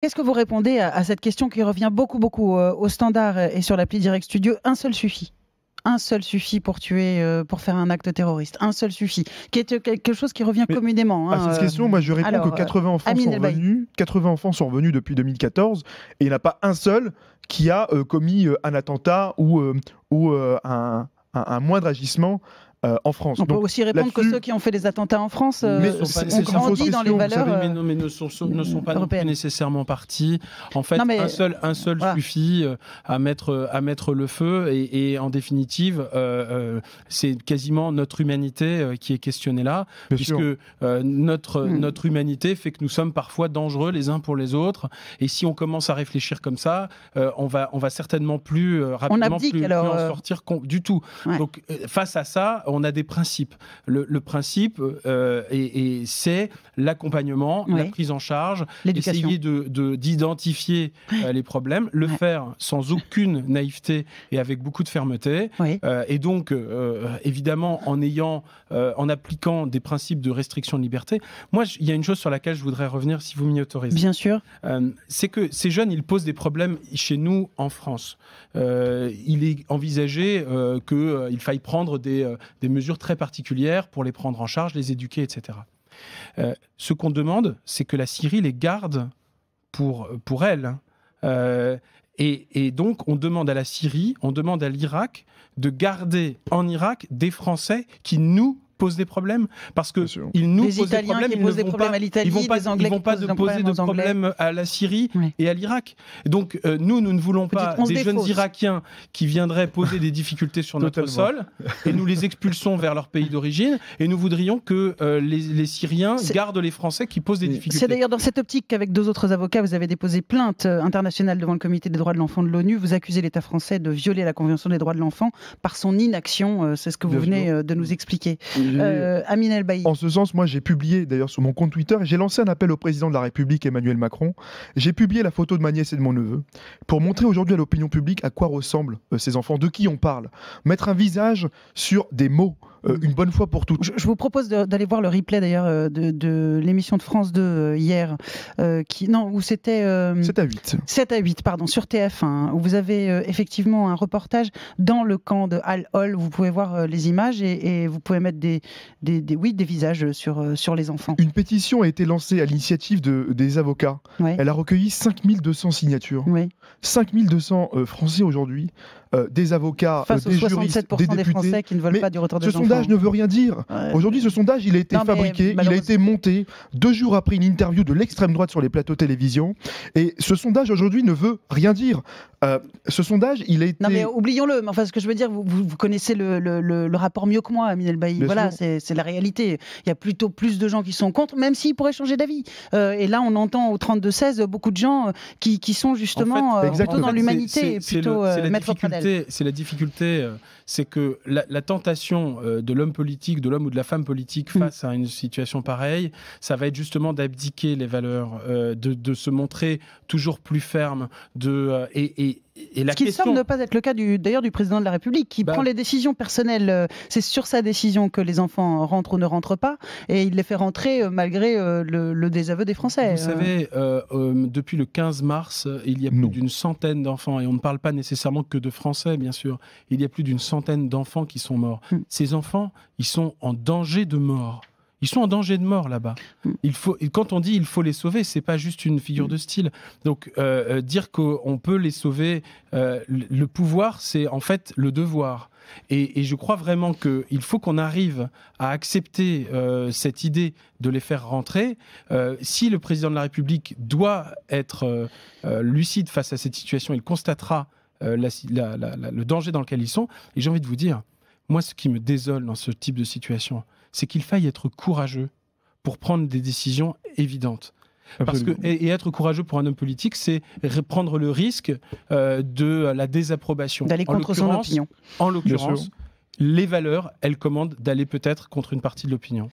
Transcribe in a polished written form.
Qu'est-ce que vous répondez à cette question qui revient beaucoup au Standard et sur l'appli Direct Studio? Un seul suffit. Un seul suffit pour tuer, pour faire un acte terroriste. Un seul suffit. Qui est quelque chose qui revient communément. À cette question, moi je réponds que 80 enfants sont revenus depuis 2014 et il n'y en a pas un seul qui a commis un attentat ou un moindre agissement en France. On peut aussi répondre que ceux qui ont fait des attentats en France ont grandi dans les valeurs mais ne sont pas non plus nécessairement partis. En fait, un seul voilà. Suffit à mettre le feu et en définitive, c'est quasiment notre humanité qui est questionnée là, puisque notre humanité fait que nous sommes parfois dangereux les uns pour les autres. Et si on commence à réfléchir comme ça, on va certainement plus rapidement plus en sortir du tout. Ouais. Donc face à ça, on a des principes. Le principe, c'est l'accompagnement, la prise en charge, essayer d'identifier les problèmes, le faire sans aucune naïveté et avec beaucoup de fermeté. Oui. Et donc, évidemment, en appliquant des principes de restriction de liberté. Moi, il y a une chose sur laquelle je voudrais revenir, si vous m'y autorisez. Bien sûr. C'est que ces jeunes, ils posent des problèmes chez nous, en France. Il est envisagé qu'il faille prendre des mesures très particulières pour les prendre en charge, les éduquer, etc. Ce qu'on demande, c'est que la Syrie les garde pour elle. Et donc, on demande à la Syrie, on demande à l'Irak de garder en Irak des Français qui nous posent des problèmes, parce que ils nous posent des problèmes, ils ne vont pas, ils vont pas poser de problèmes à la Syrie et à l'Irak. Donc nous ne voulons pas des jeunes Irakiens qui viendraient poser des difficultés sur notre sol et nous les expulsons vers leur pays d'origine, et nous voudrions que les Syriens gardent les Français qui posent des difficultés. C'est d'ailleurs dans cette optique qu'avec 2 autres avocats, vous avez déposé plainte internationale devant le Comité des droits de l'enfant de l'ONU. Vous accusez l'État français de violer la Convention des droits de l'enfant par son inaction. C'est ce que vous venez de nous expliquer. Amine El-Bailly. En ce sens, moi j'ai publié d'ailleurs sur mon compte Twitter, j'ai lancé un appel au président de la République Emmanuel Macron. J'ai publié la photo de ma nièce et de mon neveu pour montrer aujourd'hui à l'opinion publique à quoi ressemblent ces enfants, de qui on parle. Mettre un visage sur des mots. Une bonne fois pour toutes. Je vous propose d'aller voir le replay d'ailleurs de l'émission de France 2 hier, où c'était 7 à 8. 7 à 8, pardon, sur TF1, où vous avez effectivement un reportage dans le camp de Al-Hol. Vous pouvez voir les images et vous pouvez mettre des visages sur les enfants. Une pétition a été lancée à l'initiative des avocats. Ouais. Elle a recueilli 5200 signatures. Ouais. 5200 Français aujourd'hui. Des avocats, face des aux 67% juristes, des députés. Des Français qui ne veulent pas du retour des enfants. Ce sondage ne veut rien dire. Ouais. Aujourd'hui, ce sondage, il a été fabriqué, il a été monté 2 jours après une interview de l'extrême droite sur les plateaux télévision. Et ce sondage, aujourd'hui, ne veut rien dire. Ce sondage, il a été... Non mais oublions-le. Enfin, ce que je veux dire, vous connaissez le rapport mieux que moi, Amine El-Bailly. Voilà, c'est la réalité. Il y a plutôt plus de gens qui sont contre, même s'ils pourraient changer d'avis. Et là, on entend au 32-16 beaucoup de gens qui sont justement en fait, plutôt dans l'humanité, plutôt mettre c'est la difficulté, c'est que la tentation de l'homme politique, de l'homme ou de la femme politique face à une situation pareille, ça va être justement d'abdiquer les valeurs, de se montrer toujours plus ferme, et la Ce qui question... semble ne pas être le cas d'ailleurs du président de la République, qui prend les décisions personnelles. C'est sur sa décision que les enfants rentrent ou ne rentrent pas, et il les fait rentrer malgré le désaveu des Français. Vous savez, depuis le 15 mars, il y a plus d'une centaine d'enfants, et on ne parle pas nécessairement que de Français, bien sûr. Il y a plus d'une centaine d'enfants qui sont morts. Ces enfants, ils sont en danger de mort. Ils sont en danger de mort là-bas. Quand on dit il faut les sauver, c'est pas juste une figure de style. Donc dire qu'on peut les sauver, le pouvoir, c'est en fait le devoir. Et je crois vraiment qu'il faut qu'on arrive à accepter cette idée de les faire rentrer. Si le président de la République doit être lucide face à cette situation, il constatera le danger dans lequel ils sont. Et j'ai envie de vous dire, moi, ce qui me désole dans ce type de situation, c'est qu'il faille être courageux pour prendre des décisions évidentes. Parce que, et être courageux pour un homme politique, c'est prendre le risque de la désapprobation. D'aller contre son opinion. En l'occurrence, les valeurs, elles commandent d'aller peut-être contre une partie de l'opinion.